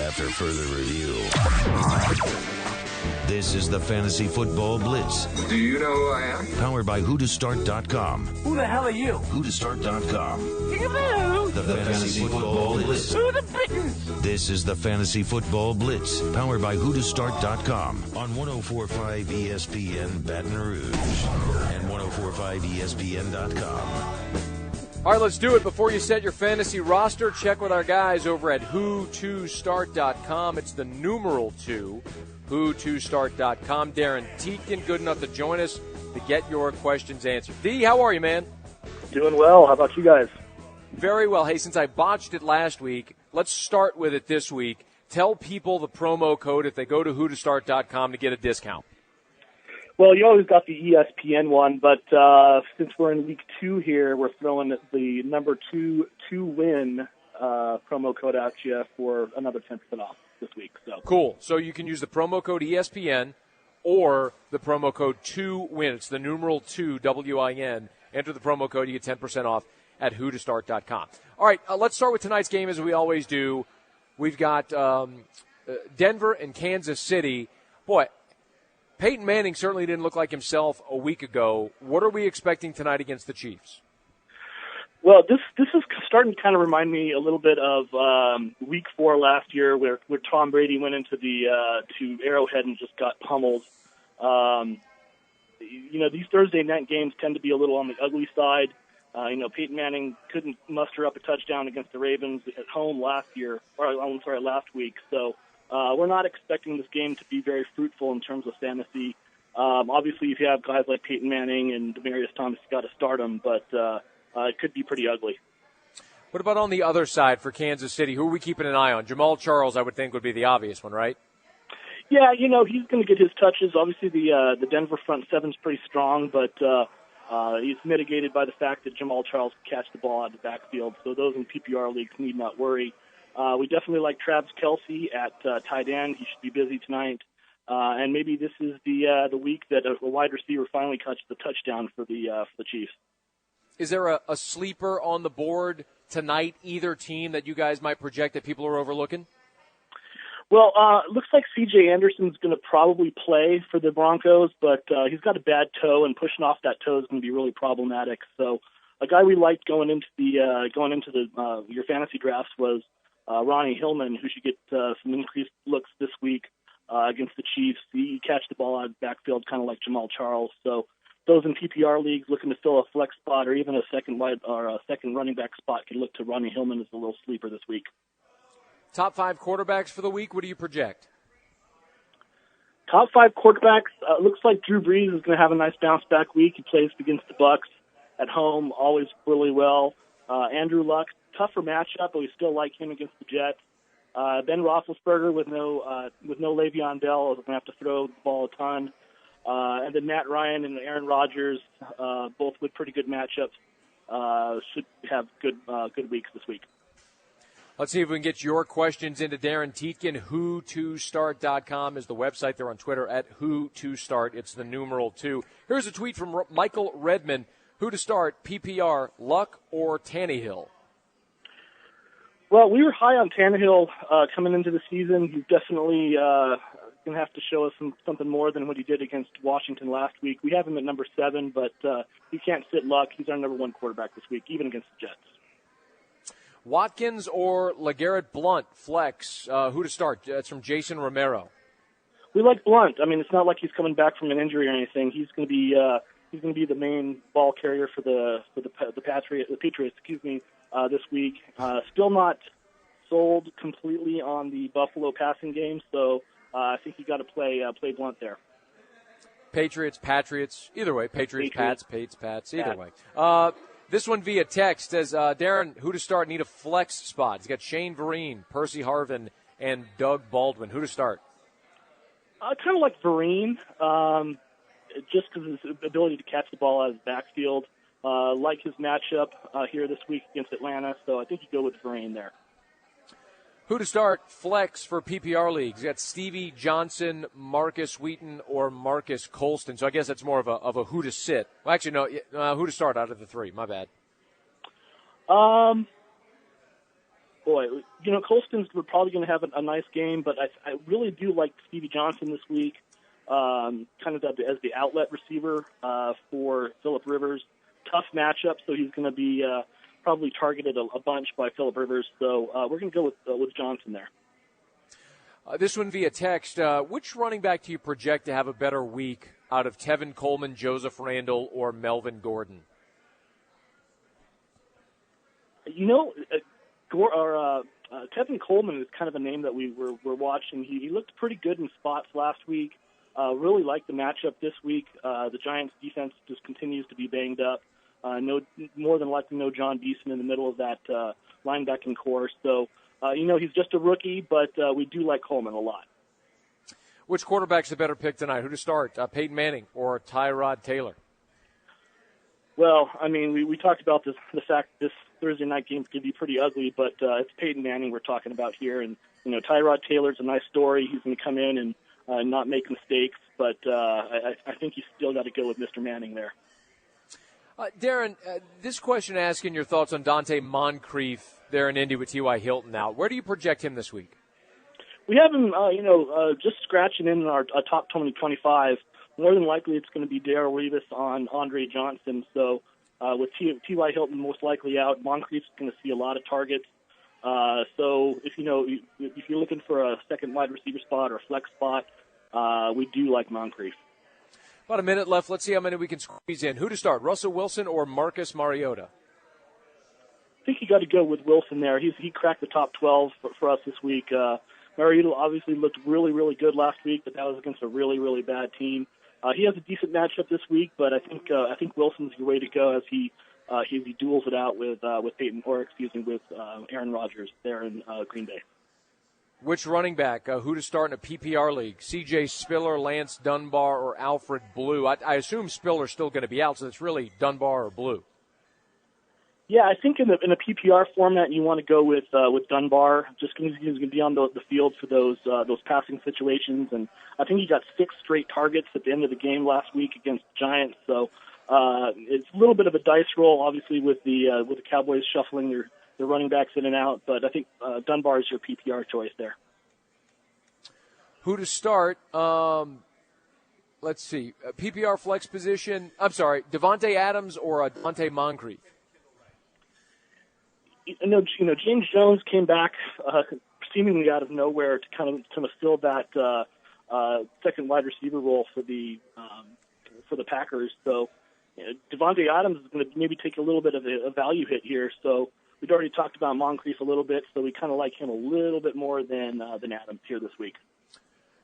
after further review. This is the Fantasy Football Blitz. Do you know who I am? Powered by whotostart.com. Who the hell are you? whotostart.com. Hello. The Fantasy Football Blitz. Who the business? This is the Fantasy Football Blitz, powered by whotostart.com on 104.5 ESPN Baton Rouge and 104.5ESPN.com. All right, let's do it. Before you set your fantasy roster, check with our guys over at who2start.com. It's the numeral 2, who2start.com. Darren Tietgen, good enough to join us to get your questions answered. D, how are you, man? Doing well. How about you guys? Very well. Hey, since I botched it last week, let's start with it this week. Tell people the promo code if they go to whotostart.com to get a discount. Well, you always got the ESPN one, but since we're in week 2 here, we're throwing the number 2 win promo code at you for another 10% off this week. So cool. So you can use the promo code ESPN or the promo code 2WIN. It's the numeral 2, WIN. Enter the promo code. You get 10% off at whotostart.com. All right, let's start with tonight's game as we always do. We've got Denver and Kansas City. Boy, Peyton Manning certainly didn't look like himself a week ago. What are we expecting tonight against the Chiefs? Well, this is starting to kind of remind me a little bit of week 4 last year where Tom Brady went into to Arrowhead and just got pummeled. These Thursday night games tend to be a little on the ugly side. Peyton Manning couldn't muster up a touchdown against the Ravens at home last week. So we're not expecting this game to be very fruitful in terms of fantasy. Obviously, if you have guys like Peyton Manning and Demaryius Thomas, you've got to start them, but it could be pretty ugly. What about on the other side for Kansas City? Who are we keeping an eye on? Jamal Charles, I would think, would be the obvious one, right? Yeah, he's going to get his touches. Obviously, the Denver front seven's pretty strong, but he's mitigated by the fact that Jamal Charles can catch the ball out of the backfield. So those in PPR leagues need not worry. We definitely like Travis Kelce at tight end. He should be busy tonight. And maybe this is the week that a wide receiver finally catches the touchdown for the Chiefs. Is there a sleeper on the board tonight, either team, that you guys might project that people are overlooking? Well, it looks like C.J. Anderson's going to probably play for the Broncos, but he's got a bad toe, and pushing off that toe is going to be really problematic. So, a guy we liked going into your fantasy drafts was Ronnie Hillman, who should get some increased looks this week against the Chiefs. He catch the ball out of the backfield, kind of like Jamal Charles. So, those in PPR leagues looking to fill a flex spot or even a second running back spot could look to Ronnie Hillman as a little sleeper this week. Top 5 quarterbacks for the week, what do you project? Top 5 quarterbacks, looks like Drew Brees is going to have a nice bounce-back week. He plays against the Bucs at home, always really well. Andrew Luck, tougher matchup, but we still like him against the Jets. Ben Roethlisberger with no Le'Veon Bell is going to have to throw the ball a ton. And then Matt Ryan and Aaron Rodgers, both with pretty good matchups, should have good weeks this week. Let's see if we can get your questions into Darren Tietgen. Who2start.com is the website. They're on Twitter at Who2Start. It's the numeral 2. Here's a tweet from Michael Redman. Who to start, PPR, Luck or Tannehill? Well, we were high on Tannehill coming into the season. He's definitely going to have to show us something more than what he did against Washington last week. We have him at number 7, but you can't sit Luck. He's our number 1 quarterback this week, even against the Jets. Watkins or LeGarrette Blount, flex. Who to start? That's from Jason Romero. We like Blount. I mean, it's not like he's coming back from an injury or anything. He's going to be the main ball carrier for the Patriots. This week. Still not sold completely on the Buffalo passing game, so I think you got to play Blount there. Patriots, either way. Pats, either way. This one via text says, Darren, who to start? Need a flex spot. He's got Shane Vereen, Percy Harvin, and Doug Baldwin. Who to start? Kind of like Vereen, just because of his ability to catch the ball out of the backfield. Like his matchup here this week against Atlanta, so I think you go with Vereen there. Who to start? Flex for PPR leagues. You got Stevie Johnson, Marcus Wheaton, or Marcus Colston. So I guess that's more of a who to sit. Well, actually, no. Who to start out of the 3? My bad. boy, Colston's probably going to have a nice game, but I really do like Stevie Johnson this week, kind of as the outlet receiver for Phillip Rivers. Tough matchup, so he's going to be probably targeted a bunch by Phillip Rivers. So we're going to go with Johnson there. This one via text. Which running back do you project to have a better week out of Tevin Coleman, Joseph Randle, or Melvin Gordon? Tevin Coleman is kind of a name that we're watching. He looked pretty good in spots last week. Really like the matchup this week. The Giants' defense just continues to be banged up. More than likely no John Beeson in the middle of that linebacking core. So, he's just a rookie, but we do like Coleman a lot. Which quarterback's the better pick tonight? Who to start, Peyton Manning or Tyrod Taylor? Well, I mean, we talked about the fact this Thursday night game's going to be pretty ugly, but it's Peyton Manning we're talking about here. And, Tyrod Taylor's a nice story. He's going to come in and not make mistakes, but I think you still got to go with Mr. Manning there. Darren, this question asking your thoughts on Dante Moncrief there in Indy with T.Y. Hilton now. Where do you project him this week? We have him, just scratching in our top 20-25. More than likely it's going to be Darrelle Revis on Andre Johnson. So with T.Y. Hilton most likely out, Moncrief's going to see a lot of targets. So if you're looking for a second wide receiver spot or a flex spot, we do like Moncrief. About a minute left. Let's see how many we can squeeze in. Who to start, Russell Wilson or Marcus Mariota? I think you got to go with Wilson there. He cracked the top 12 for us this week. Mariota obviously looked really, really good last week, but that was against a really, really bad team. He has a decent matchup this week, but I think Wilson's the way to go as he duels it out with Aaron Rodgers there in Green Bay. Which running back? Who to start in a PPR league? C.J. Spiller, Lance Dunbar, or Alfred Blue? I assume Spiller's still going to be out, so it's really Dunbar or Blue. Yeah, I think in a PPR format, you want to go with Dunbar, just because he's going to be on the field for those passing situations. And I think he got 6 straight targets at the end of the game last week against the Giants. So it's a little bit of a dice roll, obviously, with the Cowboys shuffling their running backs in and out. But I think Dunbar is your PPR choice there. Who to start? Let's see. PPR flex position. I'm sorry, Devontae Adams or Dante Moncrief? James Jones came back seemingly out of nowhere to kind of fill that second wide receiver role for the Packers. So Devontae Adams is going to maybe take a little bit of a value hit here. So we'd already talked about Moncrief a little bit, so we kind of like him a little bit more than Adams here this week.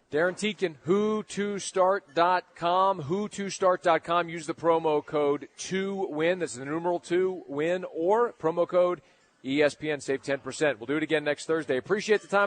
Darren Teakin, who2start.com, who2start.com. Use the promo code 2WIN. That's the numeral 2WIN, or promo code ESPN. Save 10%. We'll do it again next Thursday. Appreciate the time.